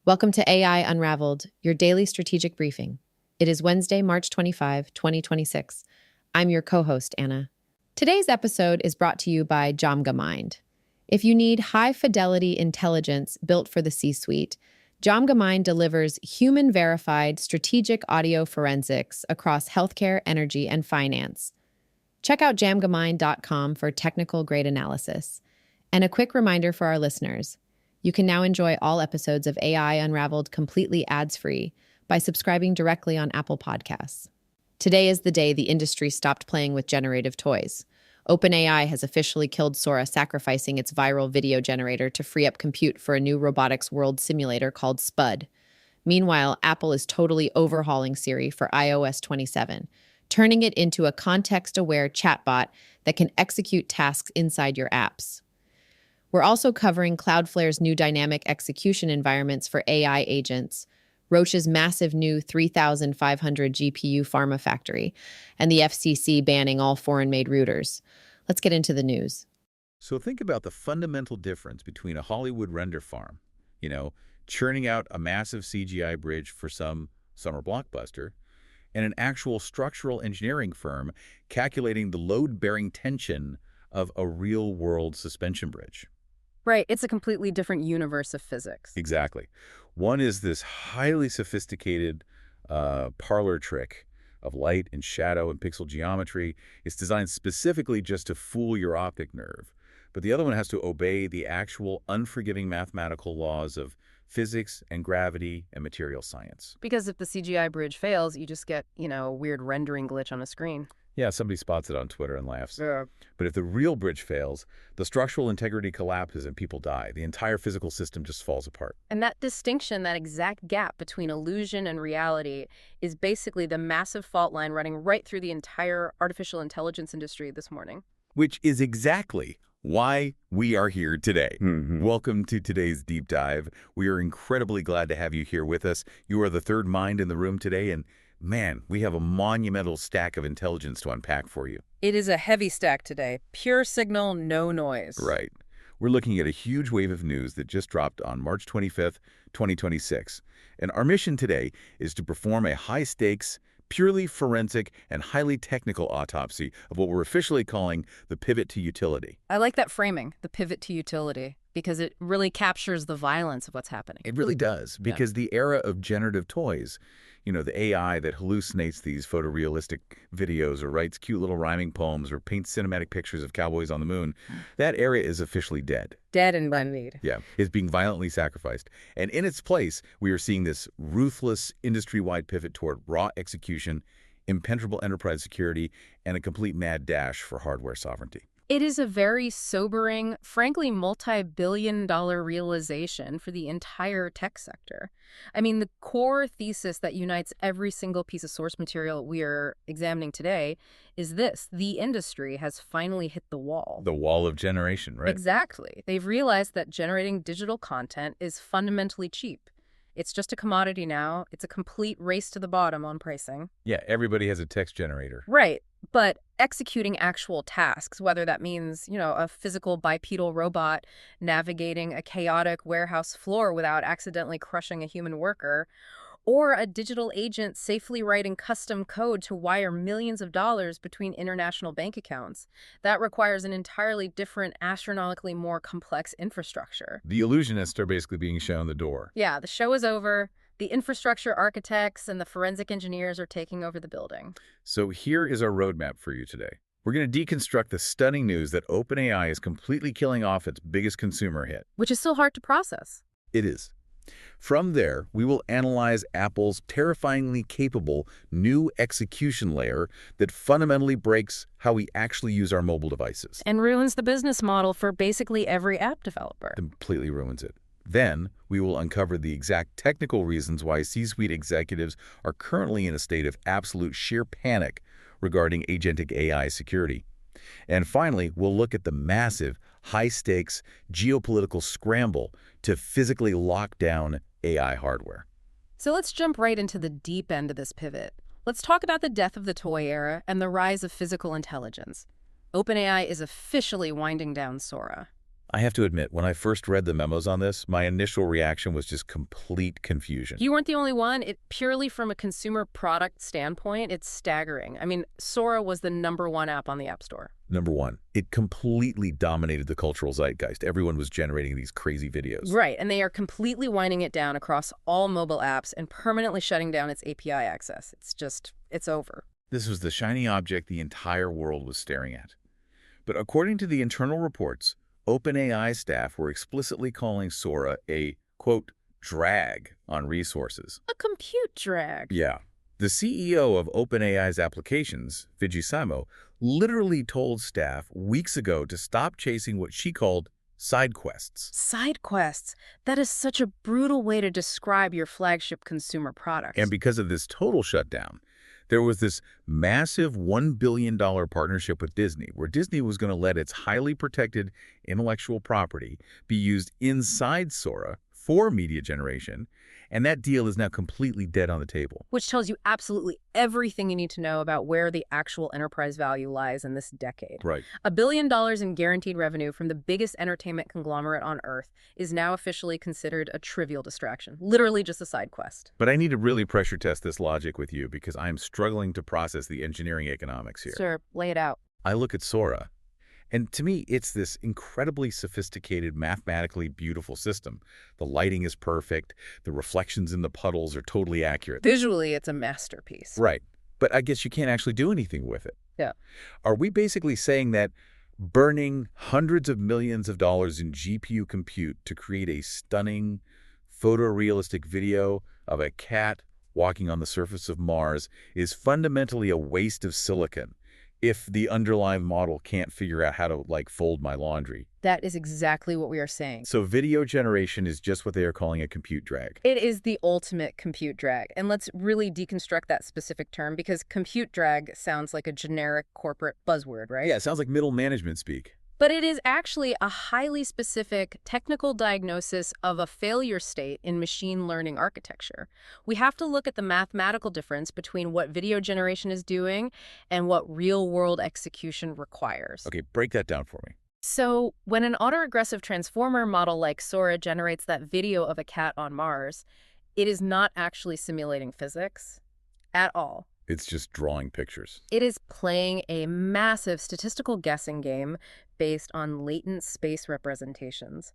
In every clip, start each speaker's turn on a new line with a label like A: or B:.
A: Welcome to AI Unraveled, your daily strategic briefing. It is Wednesday, March 25, 2026. I'm your co-host, Anna. Today's episode is brought to you by DjamgaMind. If you need high-fidelity intelligence built for the C-suite, DjamgaMind delivers human-verified strategic audio forensics across healthcare, energy, and finance. Check out DjamgaMind.com for technical-grade analysis. And a quick reminder for our listeners, you can now enjoy all episodes of AI Unraveled completely ads-free by subscribing directly on Apple Podcasts. Today is the day the industry stopped playing with generative toys. OpenAI has officially killed Sora, sacrificing its viral video generator to free up compute for a new robotics world simulator called Spud. Meanwhile, Apple is totally overhauling Siri for iOS 27, turning it into a context-aware chatbot that can execute tasks inside your apps. We're also covering Cloudflare's new dynamic execution environments for AI agents, Roche's massive new 3,500 GPU pharma factory, and the FCC banning all foreign-made routers. Let's get into the news.
B: So think about the fundamental difference between a Hollywood render farm, churning out a massive CGI bridge for some summer blockbuster, and an actual structural engineering firm calculating the load-bearing tension of a real-world suspension bridge.
C: Right, it's a completely different universe of physics.
B: Exactly. One is this highly sophisticated parlor trick of light and shadow and pixel geometry. It's designed specifically just to fool your optic nerve. But the other one has to obey the actual unforgiving mathematical laws of physics and gravity and material science.
C: Because if the CGI bridge fails, you just get, a weird rendering glitch on a screen.
B: Yeah, somebody spots it on Twitter and laughs.
C: Yeah.
B: But if the real bridge fails, the structural integrity collapses and people die. The entire physical system just falls apart.
C: And that distinction, that exact gap between illusion and reality, is basically the massive fault line running right through the entire artificial intelligence industry this morning.
B: Which is exactly why we are here today. Welcome to today's deep dive. We are incredibly glad to have you here with us. You are the third mind in the room today, and man, we have a monumental stack of intelligence to unpack for you.
C: It is a heavy stack today. Pure signal, no noise.
B: Right. We're looking at a huge wave of news that just dropped on March 25th, 2026. And our mission today is to perform a high-stakes, purely forensic, and highly technical autopsy of what we're officially calling the pivot to utility.
C: I like that framing, the pivot to utility, because it really captures the violence of what's happening.
B: It really does, because the era of generative toys, the AI that hallucinates these photorealistic videos or writes cute little rhyming poems or paints cinematic pictures of cowboys on the moon, that era is officially dead.
C: Dead and buried.
B: Yeah, is being violently sacrificed. And in its place, we are seeing this ruthless industry-wide pivot toward raw execution, impenetrable enterprise security, and a complete mad dash for hardware sovereignty.
C: It is a very sobering, frankly, multi-billion-dollar realization for the entire tech sector. I mean, the core thesis that unites every single piece of source material we are examining today is this: the industry has finally hit the wall.
B: The wall of generation, right?
C: Exactly. They've realized that generating digital content is fundamentally cheap. It's just a commodity now. It's a complete race to the bottom on pricing.
B: Yeah, everybody has a text generator.
C: Right. But executing actual tasks, whether that means, a physical bipedal robot navigating a chaotic warehouse floor without accidentally crushing a human worker, or a digital agent safely writing custom code to wire millions of dollars between international bank accounts, that requires an entirely different, astronomically more complex infrastructure.
B: The illusionists are basically being shown the door.
C: Yeah, the show is over. The infrastructure architects and the forensic engineers are taking over the building.
B: So here is our roadmap for you today. We're going to deconstruct the stunning news that OpenAI is completely killing off its biggest consumer hit.
C: Which is still hard to process.
B: It is. From there, we will analyze Apple's terrifyingly capable new execution layer that fundamentally breaks how we actually use our mobile devices.
C: And ruins the business model for basically every app developer.
B: Completely ruins it. Then, we will uncover the exact technical reasons why C-suite executives are currently in a state of absolute sheer panic regarding agentic AI security. And finally, we'll look at the massive, high-stakes geopolitical scramble to physically lock down AI hardware.
C: So let's jump right into the deep end of this pivot. Let's talk about the death of the toy era and the rise of physical intelligence. OpenAI is officially winding down Sora.
B: I have to admit, when I first read the memos on this, my initial reaction was just complete confusion.
C: You weren't the only one. It purely from a consumer product standpoint, it's staggering. I mean, Sora was the #1 app on the App Store.
B: Number one, it completely dominated the cultural zeitgeist. Everyone was generating these crazy videos.
C: Right, and they are completely winding it down across all mobile apps and permanently shutting down its API access. It's over.
B: This was the shiny object the entire world was staring at. But according to the internal reports, OpenAI staff were explicitly calling Sora a, quote, drag on resources.
C: A compute drag.
B: Yeah. The CEO of OpenAI's applications, Vijay, literally told staff weeks ago to stop chasing what she called side quests.
C: Side quests. That is such a brutal way to describe your flagship consumer product.
B: And because of this total shutdown, there was this massive $1 billion partnership with Disney, where Disney was going to let its highly protected intellectual property be used inside Sora for media generation, and that deal is now completely dead on the table.
C: Which tells you absolutely everything you need to know about where the actual enterprise value lies in this decade.
B: Right.
C: $1 billion in guaranteed revenue from the biggest entertainment conglomerate on Earth is now officially considered a trivial distraction, literally just a side quest.
B: But I need to really pressure test this logic with you because I am struggling to process the engineering economics here.
C: Sure, lay it out.
B: I look at Sora, and to me, it's this incredibly sophisticated, mathematically beautiful system. The lighting is perfect. The reflections in the puddles are totally accurate.
C: Visually, it's a masterpiece.
B: Right. But I guess you can't actually do anything with it.
C: Yeah.
B: Are we basically saying that burning hundreds of millions of dollars in GPU compute to create a stunning, photorealistic video of a cat walking on the surface of Mars is fundamentally a waste of silicon if the underlying model can't figure out how to, like, fold my laundry?
C: That is exactly what we are saying.
B: So video generation is just what they are calling a compute drag.
C: It is the ultimate compute drag. And let's really deconstruct that specific term because compute drag sounds like a generic corporate buzzword, right?
B: Yeah, it sounds like middle management speak.
C: But it is actually a highly specific technical diagnosis of a failure state in machine learning architecture. We have to look at the mathematical difference between what video generation is doing and what real-world execution requires.
B: Okay, break that down for me.
C: So when an autoregressive transformer model like Sora generates that video of a cat on Mars, it is not actually simulating physics at all.
B: It's just drawing pictures.
C: It is playing a massive statistical guessing game based on latent space representations.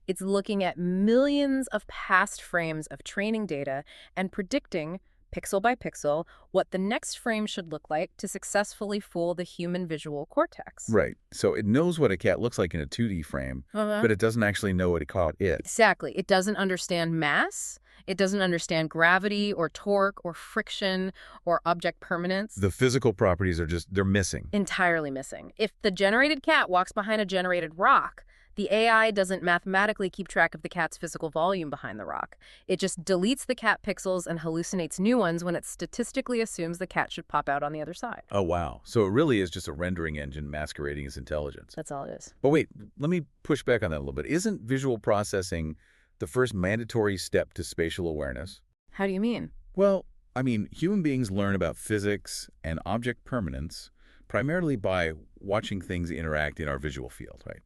C: It's looking at millions of past frames of training data and predicting, pixel by pixel, what the next frame should look like to successfully fool the human visual cortex.
B: Right. So it knows what a cat looks like in a 2D frame, but it doesn't actually know what a cat is.
C: Exactly. It doesn't understand mass. It doesn't understand gravity or torque or friction or object permanence.
B: The physical properties are just, they're missing.
C: Entirely missing. If the generated cat walks behind a generated rock, the AI doesn't mathematically keep track of the cat's physical volume behind the rock. It just deletes the cat pixels and hallucinates new ones when it statistically assumes the cat should pop out on the other side.
B: Oh, wow. So it really is just a rendering engine masquerading as intelligence.
C: That's all it is.
B: But wait, let me push back on that a little bit. Isn't visual processing the first mandatory step to spatial awareness?
C: How do you mean?
B: Well, I mean, human beings learn about physics and object permanence primarily by watching things interact in our visual field, right?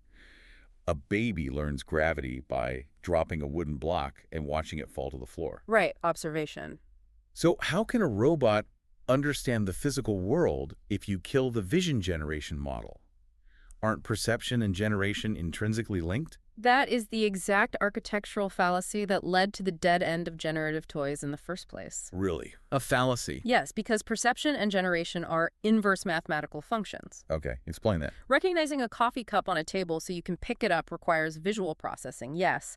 B: A baby learns gravity by dropping a wooden block and watching it fall to the floor.
C: Right, observation.
B: So how can a robot understand the physical world if you kill the vision generation model? Aren't perception and generation intrinsically linked?
C: That is the exact architectural fallacy that led to the dead end of generative toys in the first place.
B: Really? A fallacy?
C: Yes, because perception and generation are inverse mathematical functions.
B: Okay, explain that.
C: Recognizing a coffee cup on a table so you can pick it up requires visual processing, yes.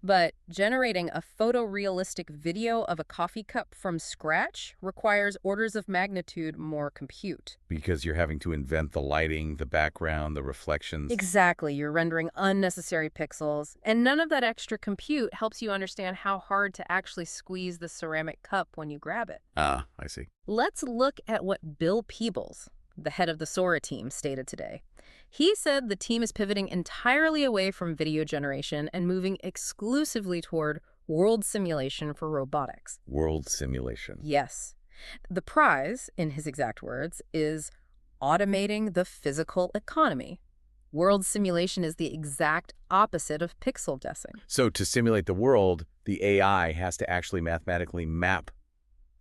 C: But generating a photorealistic video of a coffee cup from scratch requires orders of magnitude more compute.
B: Because you're having to invent the lighting, the background, the reflections.
C: Exactly. You're rendering unnecessary pixels. And none of that extra compute helps you understand how hard to actually squeeze the ceramic cup when you grab it.
B: Ah, I see.
C: Let's look at what Bill Peebles, the head of the Sora team, stated today. He said the team is pivoting entirely away from video generation and moving exclusively toward world simulation for robotics.
B: World simulation.
C: Yes. The prize, in his exact words, is automating the physical economy. World simulation is the exact opposite of pixel guessing.
B: So to simulate the world, the AI has to actually mathematically map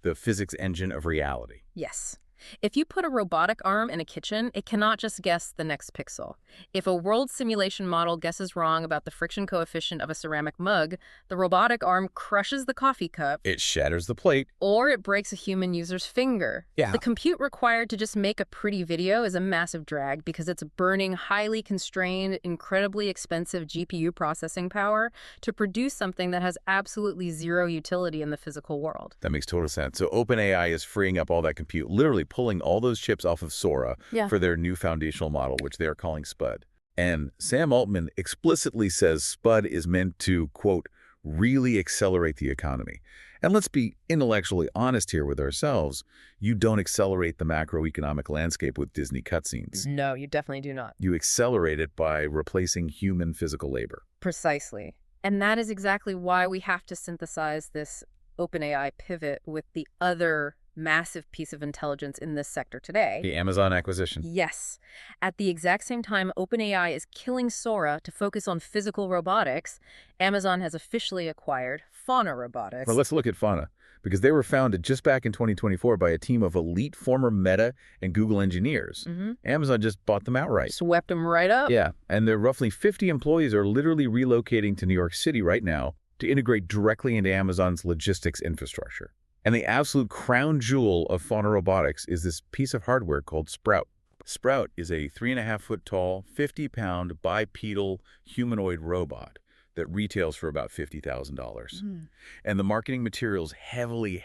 B: the physics engine of reality.
C: Yes. If you put a robotic arm in a kitchen, it cannot just guess the next pixel. If a world simulation model guesses wrong about the friction coefficient of a ceramic mug, the robotic arm crushes the coffee cup,
B: It shatters the plate.
C: or it breaks a human user's finger.
B: Yeah.
C: The compute required to just make a pretty video is a massive drag because it's burning highly constrained, incredibly expensive GPU processing power to produce something that has absolutely zero utility in the physical world.
B: That makes total sense. So OpenAI is freeing up all that compute, literally pulling all those chips off of Sora for their new foundational model, which they are calling Spud. And Sam Altman explicitly says Spud is meant to, quote, really accelerate the economy. And let's be intellectually honest here with ourselves. You don't accelerate the macroeconomic landscape with Disney cutscenes.
C: No, you definitely do not.
B: You accelerate it by replacing human physical labor.
C: Precisely. And that is exactly why we have to synthesize this OpenAI pivot with the other massive piece of intelligence in this sector today.
B: The Amazon acquisition.
C: Yes. At the exact same time OpenAI is killing Sora to focus on physical robotics, Amazon has officially acquired Fauna Robotics.
B: Well, let's look at Fauna, because they were founded just back in 2024 by a team of elite former Meta and Google engineers. Amazon just bought them outright.
C: Swept them right up.
B: Yeah, and their roughly 50 employees are literally relocating to New York City right now to integrate directly into Amazon's logistics infrastructure. And the absolute crown jewel of Fauna Robotics is this piece of hardware called Sprout. Sprout is a 3.5-foot tall, 50-pound bipedal humanoid robot that retails for about $50,000. And the marketing materials heavily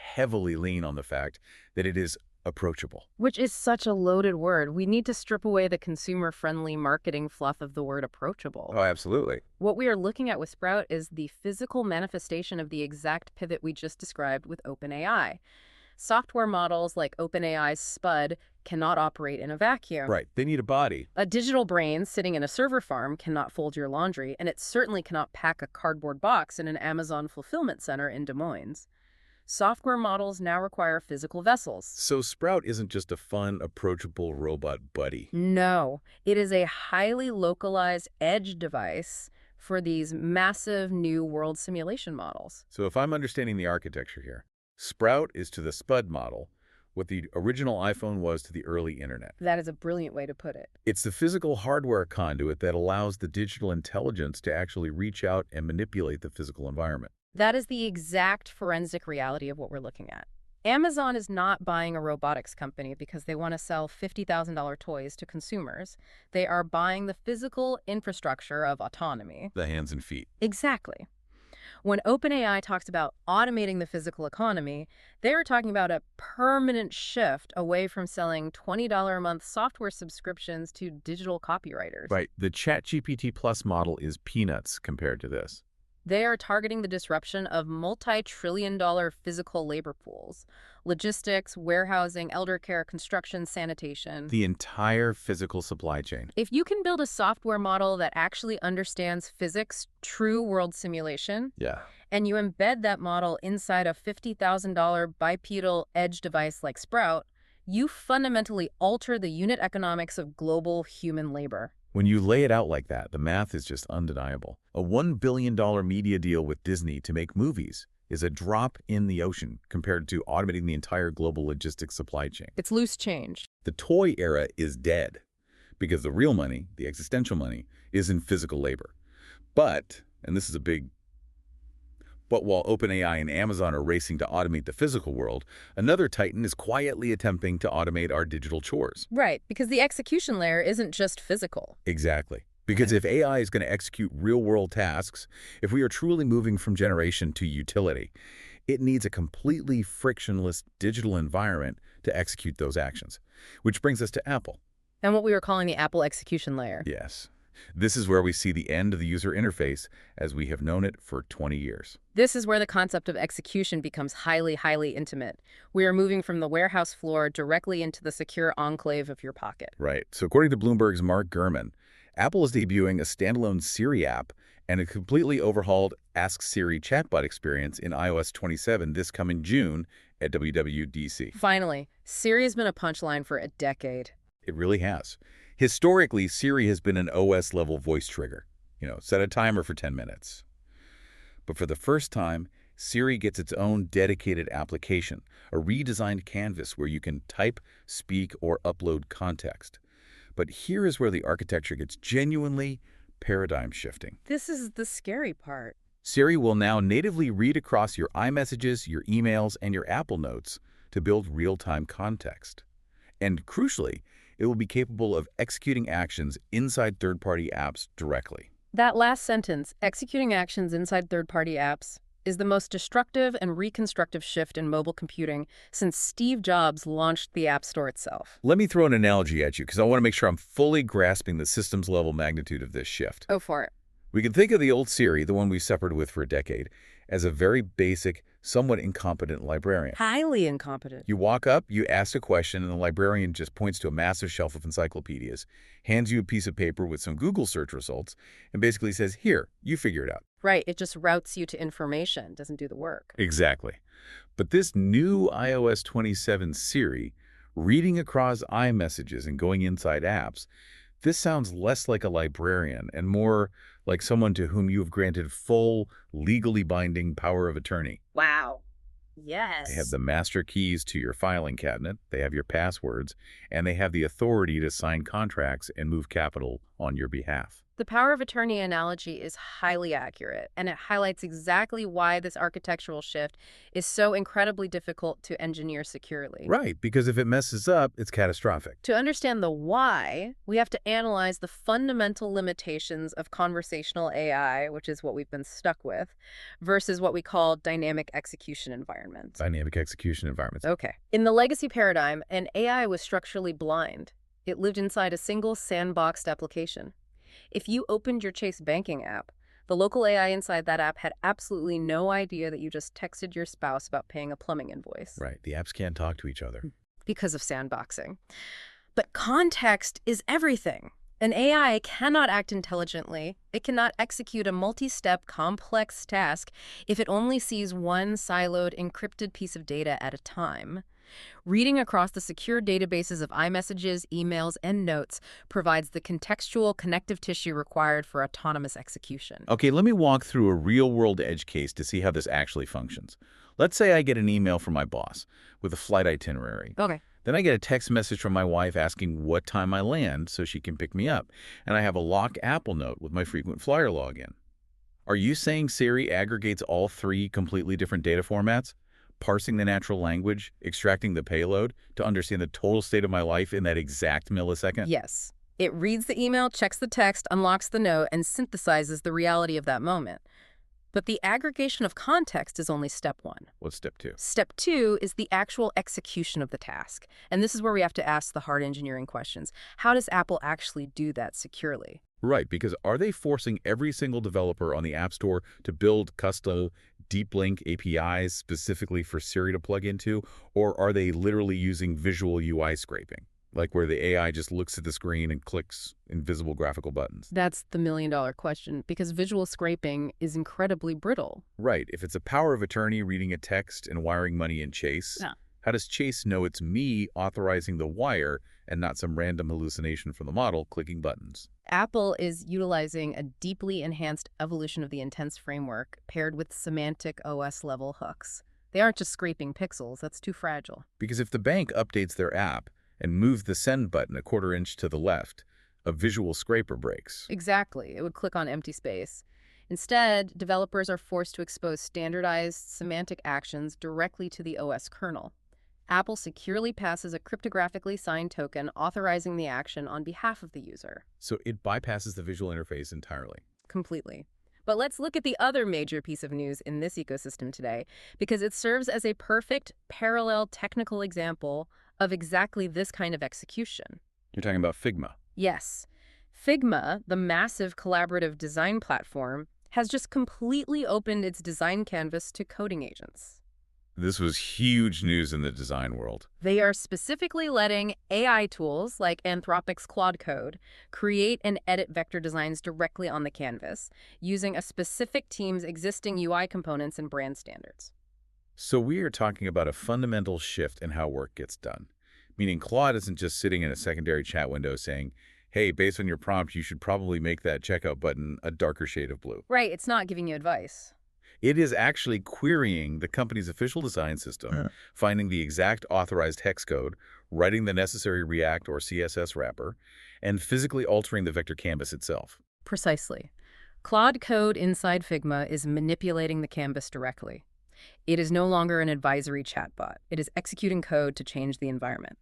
B: lean on the fact that it is approachable.
C: Which is such a loaded word. We need to strip away the consumer-friendly marketing fluff of the word approachable.
B: Oh, absolutely.
C: What we are looking at with Sprout is the physical manifestation of the exact pivot we just described with OpenAI. Software models like OpenAI's Spud cannot operate in a vacuum.
B: Right. They need a body.
C: A digital brain sitting in a server farm cannot fold your laundry, and it certainly cannot pack a cardboard box in an Amazon fulfillment center in Des Moines. Software models now require physical vessels.
B: So Sprout isn't just a fun, approachable robot buddy.
C: No, it is a highly localized edge device for these massive new world simulation models.
B: So if I'm understanding the architecture here, Sprout is to the Spud model what the original iPhone was to the early internet.
C: That is a brilliant way to put it.
B: It's the physical hardware conduit that allows the digital intelligence to actually reach out and manipulate the physical environment.
C: That is the exact forensic reality of what we're looking at. Amazon is not buying a robotics company because they want to sell $50,000 toys to consumers. They are buying the physical infrastructure of autonomy.
B: The hands and feet.
C: Exactly. When OpenAI talks about automating the physical economy, they are talking about a permanent shift away from selling $20 a month software subscriptions to digital copywriters.
B: Right. The ChatGPT Plus model is peanuts compared to this.
C: They are targeting the disruption of multi-trillion-dollar physical labor pools, logistics, warehousing, elder care, construction, sanitation.
B: The entire physical supply chain.
C: If you can build a software model that actually understands physics, true world simulation, and you embed that model inside a $50,000 bipedal edge device like Sprout, you fundamentally alter the unit economics of global human labor.
B: When you lay it out like that, the math is just undeniable. A $1 billion media deal with Disney to make movies is a drop in the ocean compared to automating the entire global logistics supply chain.
C: It's loose change.
B: The toy era is dead because the real money, the existential money, is in physical labor. But, and this is a big but while OpenAI and Amazon are racing to automate the physical world, another titan is quietly attempting to automate our digital chores.
C: Right, because the execution layer isn't just physical.
B: Exactly. Because if AI is going to execute real-world tasks, if we are truly moving from generation to utility, it needs a completely frictionless digital environment to execute those actions. Which brings us to Apple.
C: And what we were calling the Apple execution layer.
B: Yes. This is where we see the end of the user interface as we have known it for 20 years.
C: This is where the concept of execution becomes highly intimate. We are moving from the warehouse floor directly into the secure enclave of your pocket.
B: Right. So according to Bloomberg's Mark Gurman, Apple is debuting a standalone Siri app and a completely overhauled Ask Siri chatbot experience in iOS 27 this coming June at WWDC.
C: Finally, Siri has been a punchline for a decade.
B: It really has. Historically, Siri has been an OS-level voice trigger. Set a timer for 10 minutes. But for the first time, Siri gets its own dedicated application, a redesigned canvas where you can type, speak, or upload context. But here is where the architecture gets genuinely paradigm shifting.
C: This is the scary part.
B: Siri will now natively read across your iMessages, your emails, and your Apple Notes to build real-time context. And crucially, it will be capable of executing actions inside third-party apps directly.
C: That last sentence, executing actions inside third-party apps, is the most destructive and reconstructive shift in mobile computing since Steve Jobs launched the App Store itself.
B: Let me throw an analogy at you because I want to make sure I'm fully grasping the systems level magnitude of this shift.
C: Go for it.
B: We can think of the old Siri, the one we suffered with for a decade, as a very basic, somewhat incompetent librarian.
C: Highly incompetent.
B: You walk up, you ask a question, and the librarian just points to a massive shelf of encyclopedias, hands you a piece of paper with some Google search results, and basically says, here, you figure it out.
C: Right, it just routes you to information, doesn't do the work.
B: Exactly. But this new iOS 27 Siri, reading across iMessages and going inside apps, this sounds less like a librarian and more like someone to whom you have granted full, legally binding power of attorney.
C: Wow. Yes.
B: They have the master keys to your filing cabinet, they have your passwords, and they have the authority to sign contracts and move capital on your behalf.
C: The power of attorney analogy is highly accurate, and it highlights exactly why this architectural shift is so incredibly difficult to engineer securely.
B: Right, because if it messes up, it's catastrophic.
C: To understand the why, we have to analyze the fundamental limitations of conversational AI, which is what we've been stuck with, versus what we call dynamic execution environments.
B: Dynamic execution environments.
C: Okay. In the legacy paradigm, an AI was structurally blind. It lived inside a single sandboxed application. If you opened your Chase banking app, the local AI inside that app had absolutely no idea that you just texted your spouse about paying a plumbing invoice.
B: Right, the apps can't talk to each other.
C: Because of sandboxing. But context is everything. An AI cannot act intelligently. It cannot execute a multi-step, complex task if it only sees one siloed, encrypted piece of data at a time. Reading across the secure databases of iMessages, emails, and notes provides the contextual connective tissue required for autonomous execution.
B: Okay, let me walk through a real-world edge case to see how this actually functions. Let's say I get an email from my boss with a flight itinerary.
C: Okay.
B: Then I get a text message from my wife asking what time I land so she can pick me up. And I have a locked Apple Note with my frequent flyer login. Are you saying Siri aggregates all three completely different data formats? Parsing the natural language, extracting the payload to understand the total state of my life in that exact millisecond?
C: Yes. It reads the email, checks the text, unlocks the note, and synthesizes the reality of that moment. But the aggregation of context is only step one.
B: What's step two?
C: Step two is the actual execution of the task. And this is where we have to ask the hard engineering questions. How does Apple actually do that securely?
B: Right, because are they forcing every single developer on the App Store to build custom deep link APIs specifically for Siri to plug into, or are they literally using visual UI scraping, like where the AI just looks at the screen and clicks invisible graphical buttons?
C: That's the million-dollar question, because visual scraping is incredibly brittle.
B: Right. If it's a power of attorney reading a text and wiring money in Chase, how does Chase know it's me authorizing the wire and not some random hallucination from the model clicking buttons?
C: Apple is utilizing a deeply enhanced evolution of the Intense framework paired with semantic OS-level hooks. They aren't just scraping pixels. That's too fragile.
B: Because if the bank updates their app and moves the send button a quarter inch to the left, a visual scraper breaks.
C: Exactly. It would click on empty space. Instead, developers are forced to expose standardized semantic actions directly to the OS kernel. Apple securely passes a cryptographically signed token authorizing the action on behalf of the user.
B: So it bypasses the visual interface entirely.
C: Completely. But let's look at the other major piece of news in this ecosystem today, because it serves as a perfect parallel technical example of exactly this kind of execution.
B: You're talking about Figma.
C: Yes. Figma, the massive collaborative design platform, has just completely opened its design canvas to coding agents.
B: This was huge news in the design world.
C: They are specifically letting AI tools like Anthropic's Claude Code create and edit vector designs directly on the canvas, using a specific team's existing UI components and brand standards.
B: So we are talking about a fundamental shift in how work gets done, meaning Claude isn't just sitting in a secondary chat window saying, hey, based on your prompt, you should probably make that checkout button a darker shade of blue.
C: Right, it's not giving you advice.
B: It is actually querying the company's official design system, finding the exact authorized hex code, writing the necessary React or CSS wrapper, and physically altering the vector canvas itself.
C: Precisely. Claude Code inside Figma is manipulating the canvas directly. It is no longer an advisory chatbot. It is executing code to change the environment.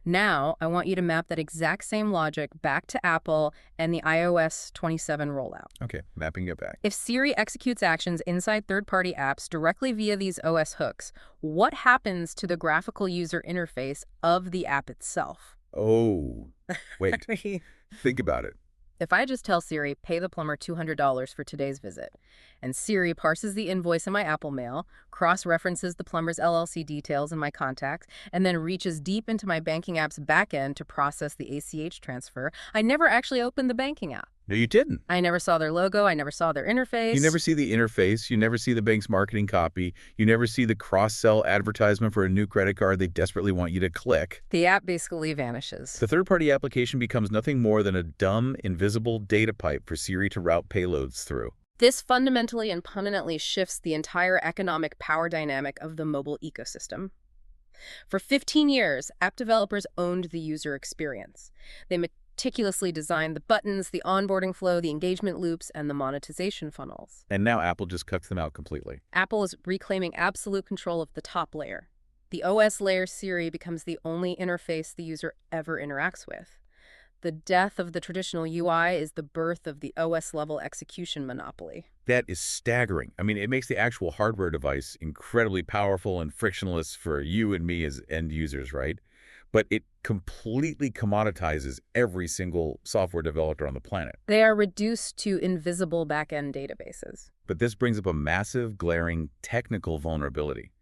C: Now, I want you to map that exact same logic back to Apple and the iOS 27 rollout.
B: Okay, mapping it back.
C: If Siri executes actions inside third-party apps directly via these OS hooks, what happens to the graphical user interface of the app itself?
B: Oh, wait. Think about it.
C: If I just tell Siri, pay the plumber $200 for today's visit, and Siri parses the invoice in my Apple Mail, cross-references the plumber's LLC details in my contacts, and then reaches deep into my banking app's backend to process the ACH transfer, I never actually opened the banking app.
B: No, you didn't.
C: I never saw their logo. I never saw their interface.
B: You never see the interface. You never see the bank's marketing copy. You never see the cross-sell advertisement for a new credit card they desperately want you to click.
C: The app basically vanishes.
B: The third-party application becomes nothing more than a dumb, invisible data pipe for Siri to route payloads through.
C: This fundamentally and permanently shifts the entire economic power dynamic of the mobile ecosystem. For 15 years, app developers owned the user experience. They meticulously designed the buttons, the onboarding flow, the engagement loops, and the monetization funnels.
B: And now Apple just cuts them out completely.
C: Apple is reclaiming absolute control of the top layer. The OS layer Siri becomes the only interface the user ever interacts with. The death of the traditional UI is the birth of the OS-level execution monopoly.
B: That is staggering. I mean, it makes the actual hardware device incredibly powerful and frictionless for you and me as end users, right? But it completely commoditizes every single software developer on the planet.
C: They are reduced to invisible back-end databases.
B: But this brings up a massive, glaring technical vulnerability.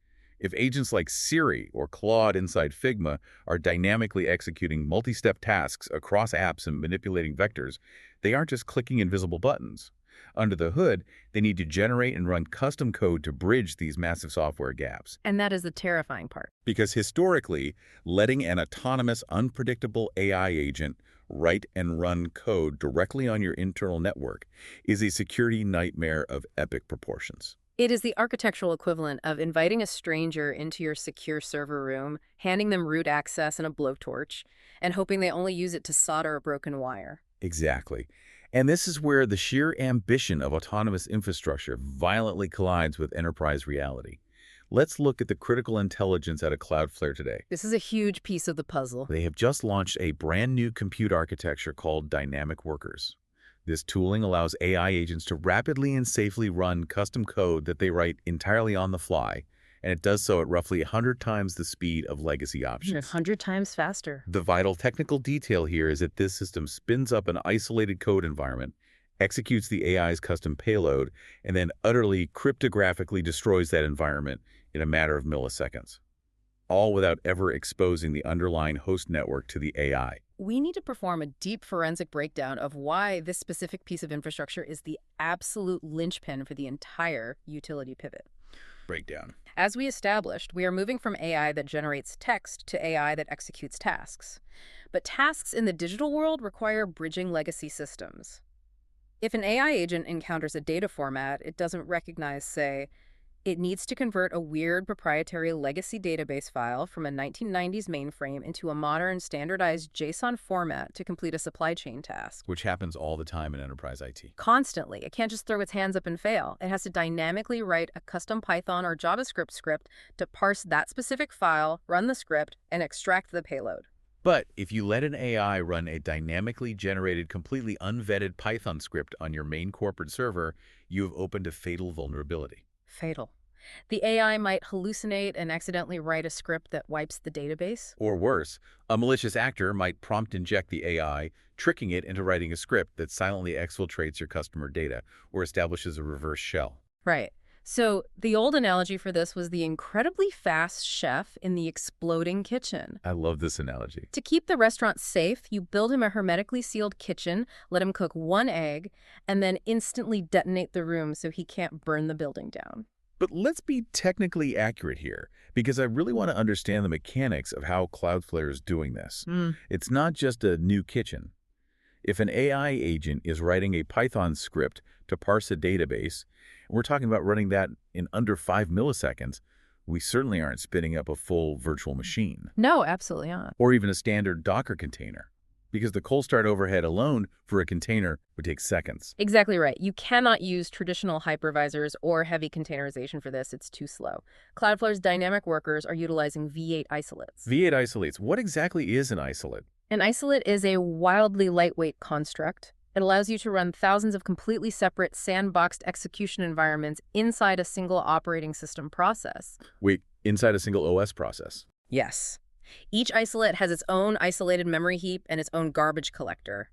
B: If agents like Siri or Claude inside Figma are dynamically executing multi-step tasks across apps and manipulating vectors, they aren't just clicking invisible buttons. Under the hood, they need to generate and run custom code to bridge these massive software gaps.
C: And that is the terrifying part.
B: Because historically, letting an autonomous, unpredictable AI agent write and run code directly on your internal network is a security nightmare of epic proportions.
C: It is the architectural equivalent of inviting a stranger into your secure server room, handing them root access and a blowtorch, and hoping they only use it to solder a broken wire.
B: Exactly. And this is where the sheer ambition of autonomous infrastructure violently collides with enterprise reality. Let's look at the critical intelligence out of Cloudflare today.
C: This is a huge piece of the puzzle.
B: They have just launched a brand new compute architecture called Dynamic Workers. This tooling allows AI agents to rapidly and safely run custom code that they write entirely on the fly, and it does so at roughly 100 times the speed of legacy options.
C: 100 times faster.
B: The vital technical detail here is that this system spins up an isolated code environment, executes the AI's custom payload, and then utterly cryptographically destroys that environment in a matter of milliseconds, all without ever exposing the underlying host network to the AI.
C: We need to perform a deep forensic breakdown of why this specific piece of infrastructure is the absolute linchpin for the entire utility pivot.
B: Breakdown.
C: As we established, we are moving from AI that generates text to AI that executes tasks. But tasks in the digital world require bridging legacy systems. If an AI agent encounters a data format it doesn't recognize, say, it needs to convert a weird proprietary legacy database file from a 1990s mainframe into a modern standardized JSON format to complete a supply chain task.
B: Which happens all the time in enterprise IT.
C: Constantly. It can't just throw its hands up and fail. It has to dynamically write a custom Python or JavaScript script to parse that specific file, run the script, and extract the payload.
B: But if you let an AI run a dynamically generated, completely unvetted Python script on your main corporate server, you have opened a fatal vulnerability.
C: Fatal. The AI might hallucinate and accidentally write a script that wipes the database.
B: Or worse, a malicious actor might prompt inject the AI, tricking it into writing a script that silently exfiltrates your customer data or establishes a reverse shell.
C: Right. So the old analogy for this was the incredibly fast chef in the exploding kitchen.
B: I love this analogy.
C: To keep the restaurant safe, you build him a hermetically sealed kitchen, let him cook one egg, and then instantly detonate the room so he can't burn the building down.
B: But let's be technically accurate here, because I really want to understand the mechanics of how Cloudflare is doing this. It's not just a new kitchen. If an AI agent is writing a Python script to parse a database, and we're talking about running that in under 5 milliseconds, we certainly aren't spinning up a full virtual machine.
C: No, absolutely not.
B: Or even a standard Docker container, because the cold start overhead alone for a container would take seconds.
C: Exactly right. You cannot use traditional hypervisors or heavy containerization for this. It's too slow. Cloudflare's dynamic workers are utilizing V8 isolates.
B: V8 isolates. What exactly is an isolate?
C: An isolate is a wildly lightweight construct. It allows you to run thousands of completely separate sandboxed execution environments inside a single operating system process.
B: Wait, inside a single OS process?
C: Yes. Each isolate has its own isolated memory heap and its own garbage collector.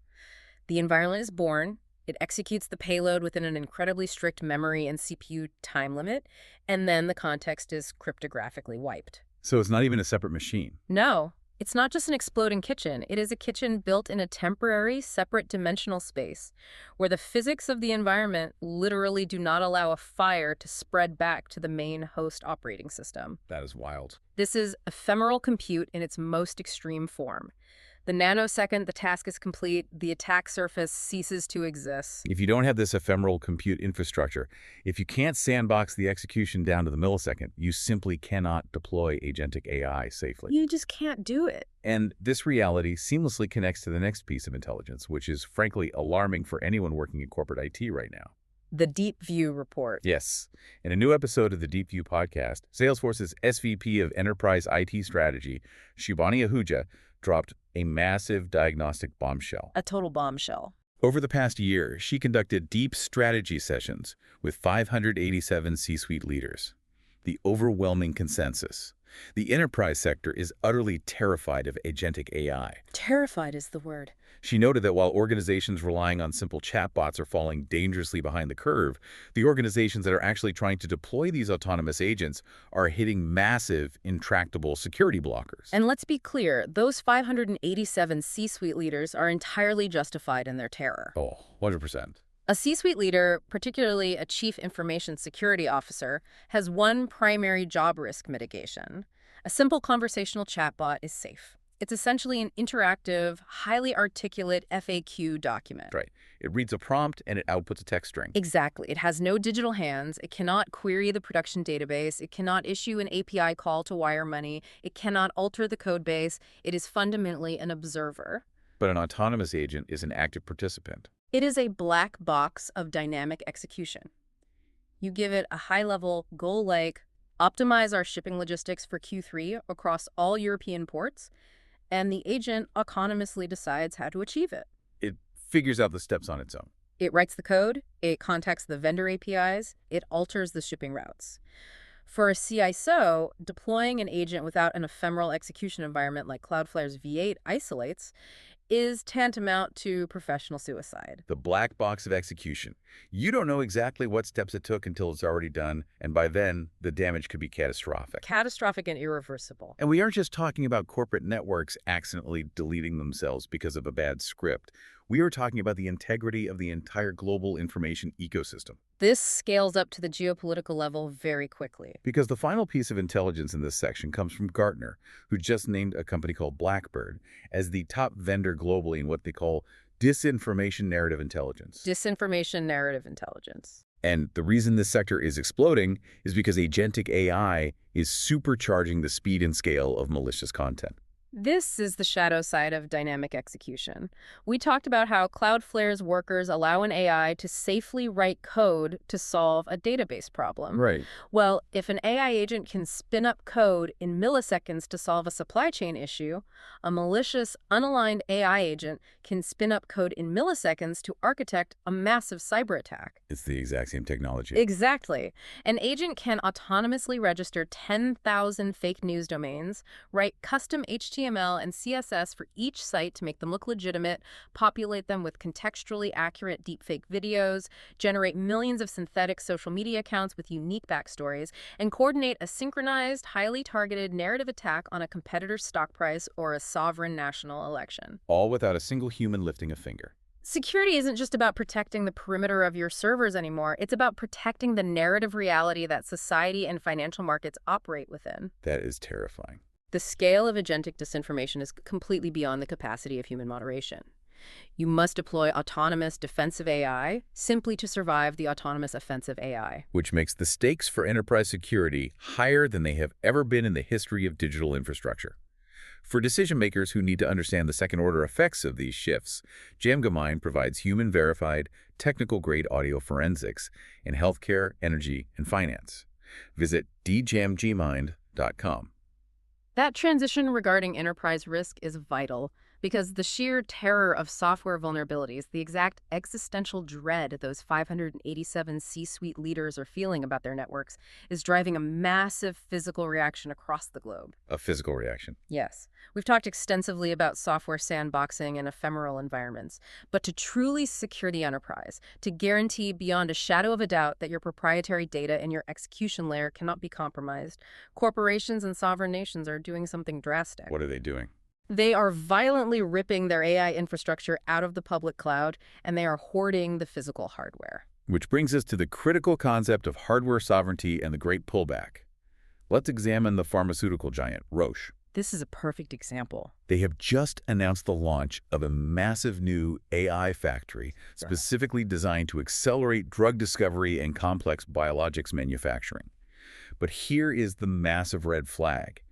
C: The environment is born, it executes the payload within an incredibly strict memory and CPU time limit, and then the context is cryptographically wiped.
B: So it's not even a separate machine?
C: No. It's not just an exploding kitchen. It is a kitchen built in a temporary, separate dimensional space where the physics of the environment literally do not allow a fire to spread back to the main host operating system.
B: That is wild.
C: This is ephemeral compute in its most extreme form. The nanosecond the task is complete, the attack surface ceases to exist.
B: If you don't have this ephemeral compute infrastructure, if you can't sandbox the execution down to the millisecond, you simply cannot deploy agentic AI safely.
C: You just can't do it.
B: And this reality seamlessly connects to the next piece of intelligence, which is frankly alarming for anyone working in corporate IT right now.
C: The Deep View Report.
B: Yes. In a new episode of the Deep View podcast, Salesforce's SVP of Enterprise IT Strategy, Shubhani Ahuja, dropped a massive diagnostic bombshell.
C: A total bombshell.
B: Over the past year, she conducted deep strategy sessions with 587 C-suite leaders. The overwhelming consensus: the enterprise sector is utterly terrified of agentic AI.
C: Terrified is the word.
B: She noted that while organizations relying on simple chatbots are falling dangerously behind the curve, the organizations that are actually trying to deploy these autonomous agents are hitting massive, intractable security blockers.
C: And let's be clear, those 587 C-suite leaders are entirely justified in their terror.
B: Oh, 100%.
C: A C-suite leader, particularly a chief information security officer, has one primary job risk mitigation. A simple conversational chatbot is safe. It's essentially an interactive, highly articulate FAQ document.
B: Right. It reads a prompt and it outputs a text string.
C: Exactly. It has no digital hands. It cannot query the production database. It cannot issue an API call to wire money. It cannot alter the code base. It is fundamentally an observer.
B: But an autonomous agent is an active participant.
C: It is a black box of dynamic execution. You give it a high-level goal like, optimize our shipping logistics for Q3 across all European ports, and the agent autonomously decides how to achieve it.
B: It figures out the steps on its own.
C: It writes the code, it contacts the vendor APIs, it alters the shipping routes. For a CISO, deploying an agent without an ephemeral execution environment like Cloudflare's V8 isolates is tantamount to professional suicide.
B: The black box of execution. You don't know exactly what steps it took until it's already done, and by then, the damage could be catastrophic.
C: Catastrophic and irreversible.
B: And we aren't just talking about corporate networks accidentally deleting themselves because of a bad script. We are talking about the integrity of the entire global information ecosystem.
C: This scales up to the geopolitical level very quickly.
B: Because the final piece of intelligence in this section comes from Gartner, who just named a company called Blackbird as the top vendor globally in what they call disinformation narrative intelligence.
C: Disinformation narrative intelligence.
B: And the reason this sector is exploding is because agentic AI is supercharging the speed and scale of malicious content.
C: This is the shadow side of dynamic execution. We talked about how Cloudflare's workers allow an AI to safely write code to solve a database problem.
B: Right.
C: Well, if an AI agent can spin up code in milliseconds to solve a supply chain issue, a malicious, unaligned AI agent can spin up code in milliseconds to architect a massive cyber attack.
B: It's the exact same technology.
C: Exactly. An agent can autonomously register 10,000 fake news domains, write custom HTML and CSS for each site to make them look legitimate, populate them with contextually accurate deepfake videos, generate millions of synthetic social media accounts with unique backstories, and coordinate a synchronized, highly targeted narrative attack on a competitor's stock price or a sovereign national election.
B: All without a single human lifting a finger.
C: Security isn't just about protecting the perimeter of your servers anymore. It's about protecting the narrative reality that society and financial markets operate within.
B: That is terrifying.
C: The scale of agentic disinformation is completely beyond the capacity of human moderation. You must deploy autonomous defensive AI simply to survive the autonomous offensive AI.
B: Which makes the stakes for enterprise security higher than they have ever been in the history of digital infrastructure. For decision-makers who need to understand the second-order effects of these shifts, DjamgaMind provides human-verified, technical-grade audio forensics in healthcare, energy, and finance. Visit DjamgaMind.com.
C: That transition regarding enterprise risk is vital because the sheer terror of software vulnerabilities, the exact existential dread those 587 C-suite leaders are feeling about their networks, is driving a massive physical reaction across the globe.
B: A physical reaction.
C: Yes. We've talked extensively about software sandboxing and ephemeral environments, but to truly secure the enterprise, to guarantee beyond a shadow of a doubt that your proprietary data and your execution layer cannot be compromised, corporations and sovereign nations are doing something drastic.
B: What are they doing?
C: They are violently ripping their AI infrastructure out of the public cloud, and they are hoarding the physical hardware.
B: Which brings us to the critical concept of hardware sovereignty and the great pullback. Let's examine the pharmaceutical giant, Roche.
C: This is a perfect example.
B: They have just announced the launch of a massive new AI factory specifically designed to accelerate drug discovery and complex biologics manufacturing. But here is the massive red flag.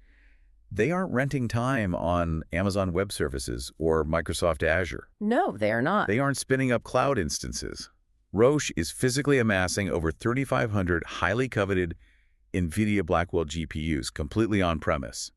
B: They aren't renting time on Amazon Web Services or Microsoft Azure.
C: No, they are not.
B: They aren't spinning up cloud instances. Roche is physically amassing over 3,500 highly coveted NVIDIA Blackwell GPUs completely on-premise.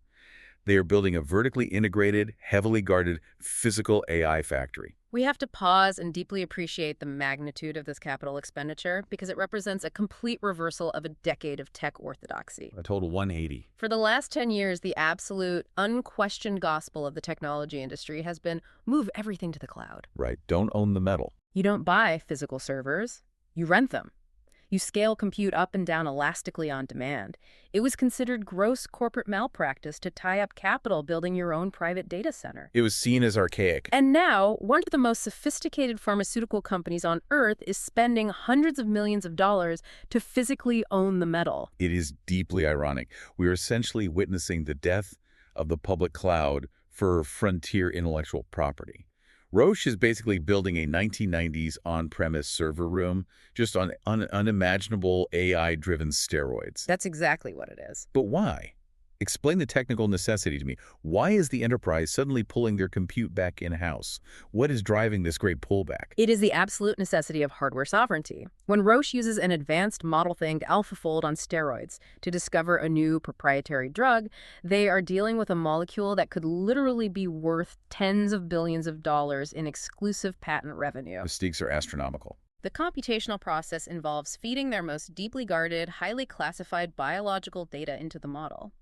B: They are building a vertically integrated, heavily guarded physical AI factory.
C: We have to pause and deeply appreciate the magnitude of this capital expenditure because it represents a complete reversal of a decade of tech orthodoxy.
B: A total 180.
C: For the last 10 years, the absolute, unquestioned gospel of the technology industry has been move everything to the cloud.
B: Right. Don't own the metal.
C: You don't buy physical servers. You rent them. You scale compute up and down elastically on demand. It was considered gross corporate malpractice to tie up capital building your own private data center.
B: It was seen as archaic.
C: And now, one of the most sophisticated pharmaceutical companies on Earth is spending hundreds of millions of dollars to physically own the metal.
B: It is deeply ironic. We are essentially witnessing the death of the public cloud for frontier intellectual property. Roche is basically building a 1990s on-premise server room just on unimaginable AI-driven steroids.
C: That's exactly what it is.
B: But why? Explain the technical necessity to me. Why is the enterprise suddenly pulling their compute back in-house? What is driving this great pullback?
C: It is the absolute necessity of hardware sovereignty. When Roche uses an advanced model-thinged AlphaFold on steroids to discover a new proprietary drug, they are dealing with a molecule that could literally be worth tens of billions of dollars in exclusive patent revenue.
B: The stakes are astronomical.
C: The computational process involves feeding their most deeply guarded, highly classified biological data into the model.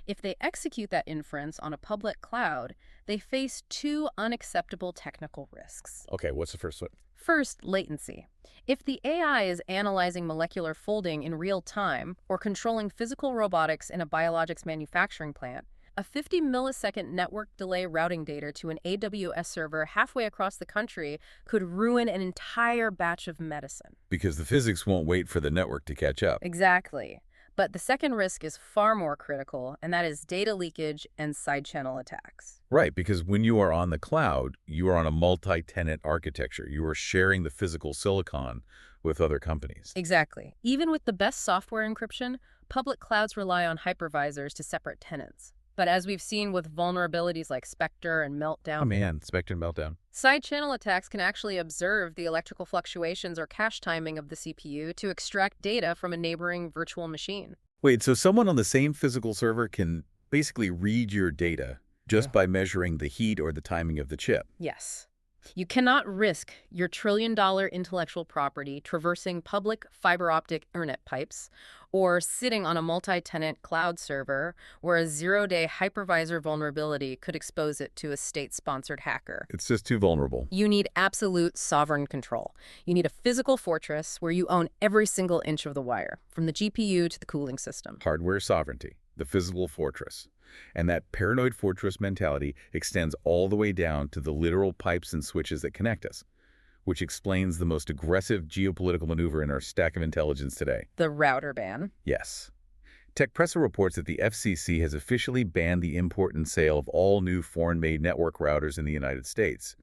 C: If they execute that inference on a public cloud, they face two unacceptable technical risks.
B: Okay, what's the first one?
C: First, latency. If the AI is analyzing molecular folding in real time or controlling physical robotics in a biologics manufacturing plant, a 50-millisecond network delay routing data to an AWS server halfway across the country could ruin an entire batch of medicine.
B: Because the physics won't wait for the network to catch up.
C: Exactly. But the second risk is far more critical, and that is data leakage and side-channel attacks.
B: Right, because when you are on the cloud, you are on a multi-tenant architecture. You are sharing the physical silicon with other companies.
C: Exactly. Even with the best software encryption, public clouds rely on hypervisors to separate tenants. But as we've seen with vulnerabilities like Spectre and Meltdown,
B: Spectre and Meltdown.
C: Side-channel attacks can actually observe the electrical fluctuations or cache timing of the CPU to extract data from a neighboring virtual machine.
B: Wait, so someone on the same physical server can basically read your data just by measuring the heat or the timing of the chip?
C: Yes. You cannot risk your trillion-dollar intellectual property traversing public fiber optic internet pipes or sitting on a multi-tenant cloud server where a zero-day hypervisor vulnerability could expose it to a state-sponsored hacker.
B: It's just too vulnerable.
C: You need absolute sovereign control. You need a physical fortress where you own every single inch of the wire, from the GPU to the cooling system.
B: Hardware sovereignty, the physical fortress. And that paranoid fortress mentality extends all the way down to the literal pipes and switches that connect us, which explains the most aggressive geopolitical maneuver in our stack of intelligence today.
C: The router ban.
B: Yes. TechPressa reports that the FCC has officially banned the import and sale of all new foreign-made network routers in the United States.